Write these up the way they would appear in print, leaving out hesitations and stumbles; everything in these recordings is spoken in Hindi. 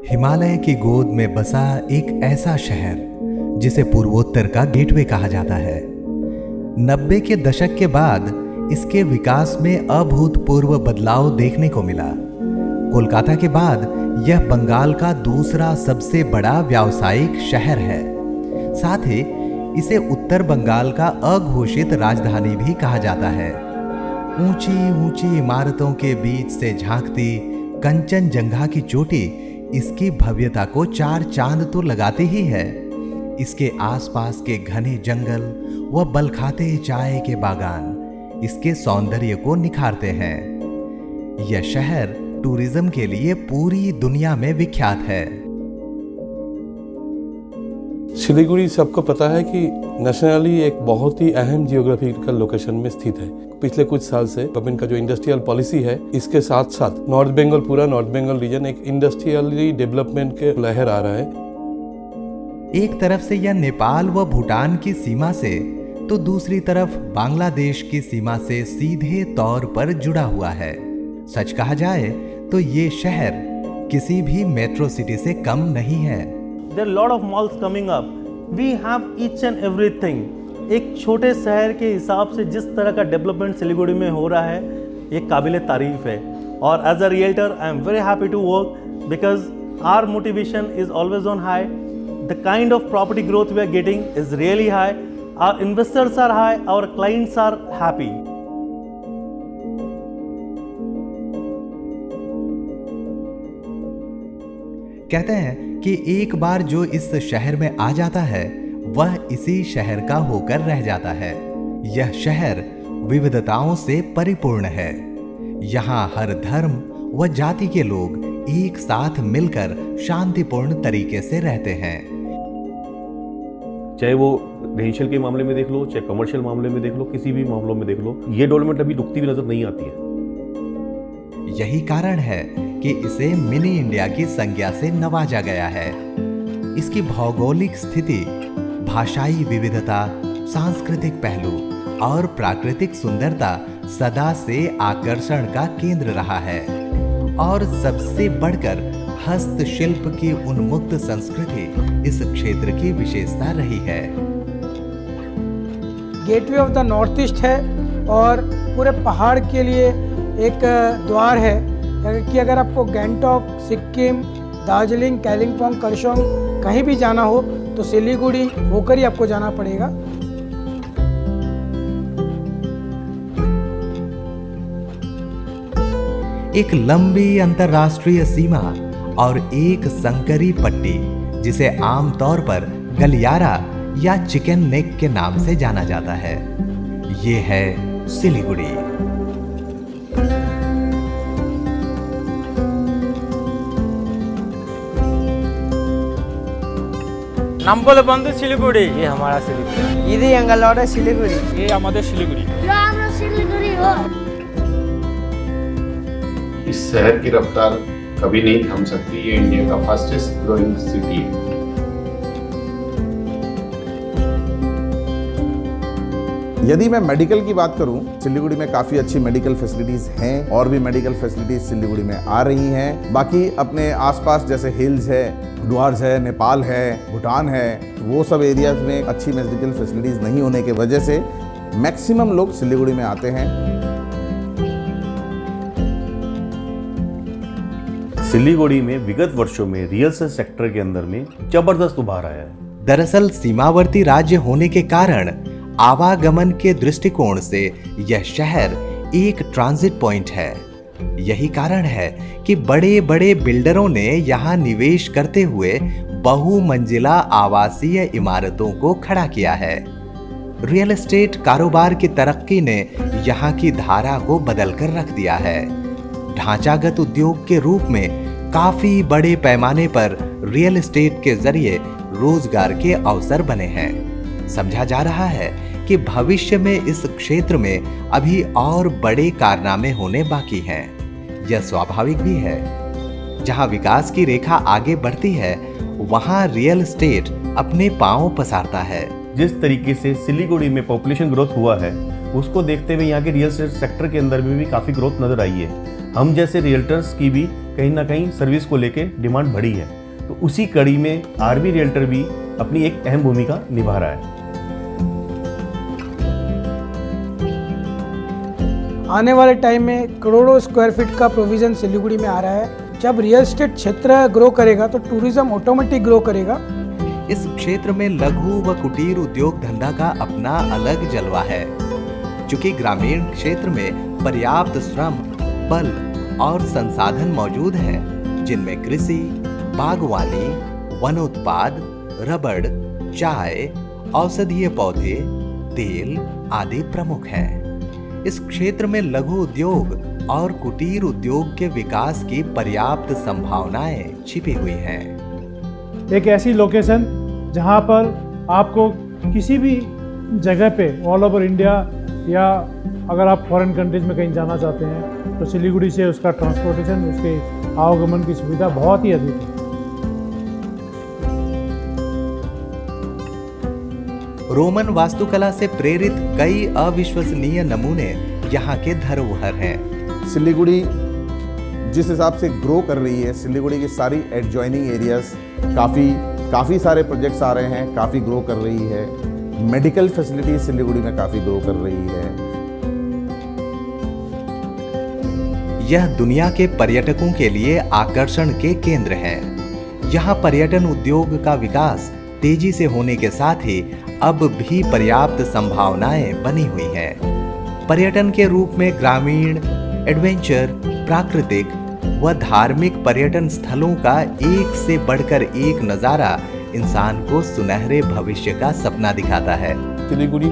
हिमालय की गोद में बसा एक ऐसा शहर जिसे पूर्वोत्तर का गेटवे कहा जाता है। 90 के दशक के बाद इसके विकास में अभूतपूर्व बदलाव देखने को मिला। कोलकाता के बाद यह बंगाल का दूसरा सबसे बड़ा व्यावसायिक शहर है। साथ ही इसे उत्तर बंगाल का अघोषित राजधानी भी कहा जाता है। ऊंची ऊंची इमारतों के बीच से झांकती कंचनजंगा की चोटी इसकी भव्यता को चार चांद तो लगाते ही है। इसके आसपास के घने जंगल व बलखाते चाय के बागान इसके सौंदर्य को निखारते हैं। यह शहर टूरिज्म के लिए पूरी दुनिया में विख्यात है। सिलीगुड़ी सबको पता है कि नेशनली एक बहुत ही अहम जियोग्राफिकल लोकेशन में स्थित है। पिछले कुछ साल से गवर्नमेंट का जो इंडस्ट्रियल पॉलिसी है, इसके साथ साथ पूरा नॉर्थ बंगाल रीजन एक इंडस्ट्रियली डेवलपमेंट के लहर आ रहा है। एक तरफ से यह नेपाल व भूटान की सीमा से तो दूसरी तरफ बांग्लादेश की सीमा से सीधे तौर पर जुड़ा हुआ है। सच कहा जाए तो ये शहर किसी भी मेट्रो सिटी से कम नहीं है। There are a lot of malls coming up. We have each and everything. एक छोटे शहर के हिसाब से जिस तरह का डेवलपमेंट सिलीगुड़ी में हो रहा है, ये काबिल तारीफ है। और as a realtor I am very happy to work because our motivation is always on high. The kind of property growth we are getting is really high. Our investors are high, our clients are happy. कहते हैं कि एक बार जो इस शहर में आ जाता है वह इसी शहर का होकर रह जाता है। यह शहर विविधताओं से परिपूर्ण है। यहाँ हर धर्म व जाति के लोग एक साथ मिलकर शांतिपूर्ण तरीके से रहते हैं। चाहे वो रेजिडेंशियल के मामले में देख लो, चाहे कमर्शियल मामले में देख लो, किसी भी मामलों में देख लो, ये डेवलपमेंट अभी रुकती हुई नजर नहीं आती है। यही कारण है कि इसे मिनी इंडिया की संज्ञा से नवाजा गया है। इसकी भौगोलिक स्थिति, भाषाई विविधता, सांस्कृतिक पहलू और प्राकृतिक सुंदरता सदा से आकर्षण का केंद्र रहा है। और सबसे बढ़कर हस्तशिल्प की उन्मुक्त संस्कृति इस क्षेत्र की विशेषता रही है। Gateway of the north east है और पूरे पहाड़ के लिए एक द्वार है कि अगर आपको गैंगटॉक, सिक्किम, दार्जिलिंग, कालिम्पोंग, करसोग कहीं भी जाना हो तो सिलीगुड़ी होकर ही आपको जाना पड़ेगा। एक लंबी अंतर्राष्ट्रीय सीमा और एक संकरी पट्टी जिसे आमतौर पर गलियारा या चिकन नेक के नाम से जाना जाता है। ये है सिलीगुड़ी। नम्बल बंधु सिलीगुड़ी, ये हमारा सिलीगुड़ी, इधर एंगलोर सिलीगुड़ी, ये हमारे सिलीगुड़ी। इस शहर की रफ्तार कभी नहीं थम सकती। ये इंडिया का फास्टेस्ट ग्रोइंग सिटी है। यदि मैं मेडिकल की बात करूं, सिलीगुड़ी में काफ़ी अच्छी मेडिकल फैसिलिटीज़ हैं और भी मेडिकल फैसिलिटीज़ सिलीगुड़ी में आ रही हैं। बाकी अपने आसपास जैसे हिल्स है, डुआर्स है, नेपाल है, भूटान है, वो सब एरियाज में अच्छी मेडिकल फैसिलिटीज़ नहीं होने की वजह से मैक्सिमम लोग सिलीगुड़ी में आते हैं। सिलीगुड़ी में विगत वर्षों में रियल एस्टेट सेक्टर के अंदर में जबरदस्त उभार आया है। दरअसल सीमावर्ती राज्य होने के कारण आवागमन के दृष्टिकोण से यह शहर एक ट्रांजिट पॉइंट है। यही कारण है कि बड़े बड़े बिल्डरों ने यहाँ निवेश करते हुए बहुमंजिला आवासीय इमारतों को खड़ा किया है। रियल एस्टेट कारोबार की तरक्की ने यहाँ की धारा को बदलकर रख दिया है। ढांचागत उद्योग के रूप में काफी बड़े पैमाने पर रियल एस्टेट के जरिए रोजगार के अवसर बने हैं। समझा जा रहा है कि भविष्य में इस क्षेत्र में अभी और बड़े कारनामे होने बाकी हैं। यह स्वाभाविक भी है। जहां विकास की रेखा आगे बढ़ती है, वहां रियल एस्टेट अपने पांव पसारता है। जिस तरीके से सिलीगुड़ी में पॉपुलेशन ग्रोथ हुआ है, उसको देखते हुए यहाँ के रियल एस्टेट सेक्टर के अंदर में भी काफ़ी ग्रोथ नजर आई है। हम जैसे रियल्टर्स की भी कहीं ना कहीं सर्विस को लेके डिमांड बढ़ी है। तो उसी कड़ी में आरबी रियल्टर भी अपनी एक अहम भूमिका निभा रहा है। आने वाले टाइम में करोड़ों स्क्वायर फीट का प्रोविज़न सिलीगुड़ी में आ रहा है। जब रियल एस्टेट क्षेत्र ग्रो करेगा तो टूरिज्म ऑटोमेटिक ग्रो करेगा। इस क्षेत्र में लघु व कुटीर उद्योग धंधा का अपना अलग जलवा है। चूंकि ग्रामीण क्षेत्र में पर्याप्त श्रम, बल और संसाधन मौजूद हैं, जिनमें कृषि, बागवानी, वनोत्पाद, रबड़, चाय, औषधीय पौधे, तेल आदि प्रमुख हैं। इस क्षेत्र में लघु उद्योग और कुटीर उद्योग के विकास की पर्याप्त संभावनाएं छिपी हुई हैं। एक ऐसी लोकेशन जहां पर आपको किसी भी जगह पे ऑल ओवर इंडिया या अगर आप फॉरेन कंट्रीज में कहीं जाना चाहते हैं तो सिलीगुड़ी से उसका ट्रांसपोर्टेशन, उसके आवागमन की सुविधा बहुत ही अधिक है। रोमन वास्तुकला से प्रेरित कई अविश्वसनीय नमूने यहाँ के धरोहर हैं। सिलीगुड़ी जिस हिसाब से ग्रो कर रही है, सिलीगुड़ी की सारी एडजॉइनिंग एरियाज काफ़ी सारे प्रोजेक्ट्स आ रहे हैं, काफ़ी ग्रो कर रही है। मेडिकल फैसिलिटी सिलीगुड़ी में काफ़ी ग्रो कर रही है। यह दुनिया के पर्यटकों के लिए आकर्षण के केंद्र है। यहाँ पर्यटन उद्योग का विकास तेजी से होने के साथ ही अब भी पर्याप्त संभावनाएं बनी हुई हैं। पर्यटन के रूप में ग्रामीण, एडवेंचर, प्राकृतिक व धार्मिक पर्यटन स्थलों का एक से बढ़कर एक नज़ारा इंसान को सुनहरे भविष्य का सपना दिखाता है। Siliguri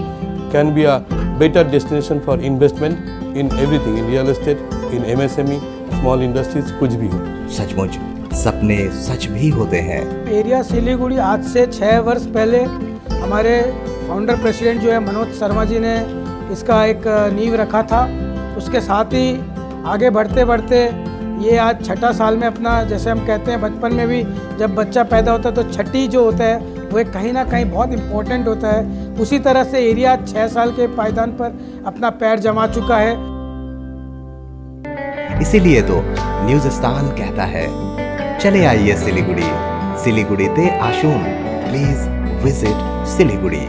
can be a better destination for investment in everything, in real estate, in MSME, small industries, कुछ भी हो। सचमुच सपने सच भी होते हैं। एरिया सिलीगुड़ी आज से 6 वर्ष पहले हमारे फाउंडर प्रेसिडेंट जो है मनोज शर्मा जी ने इसका एक नींव रखा था। उसके साथ ही आगे बढ़ते बढ़ते ये आज 6ठा साल में अपना, जैसे हम कहते हैं बचपन में भी जब बच्चा पैदा होता है तो छठी जो होता है वो एक कहीं ना कहीं बहुत इम्पोर्टेंट होता है। उसी तरह से एरिया 6 साल के पायदान पर अपना पैर जमा चुका है। इसीलिए तो न्यूज़स्तान कहता है, चले आइए सिलीगुड़ी, सिलीगुड़ी ते आशुन, प्लीज विजिट सिलीगुड़ी।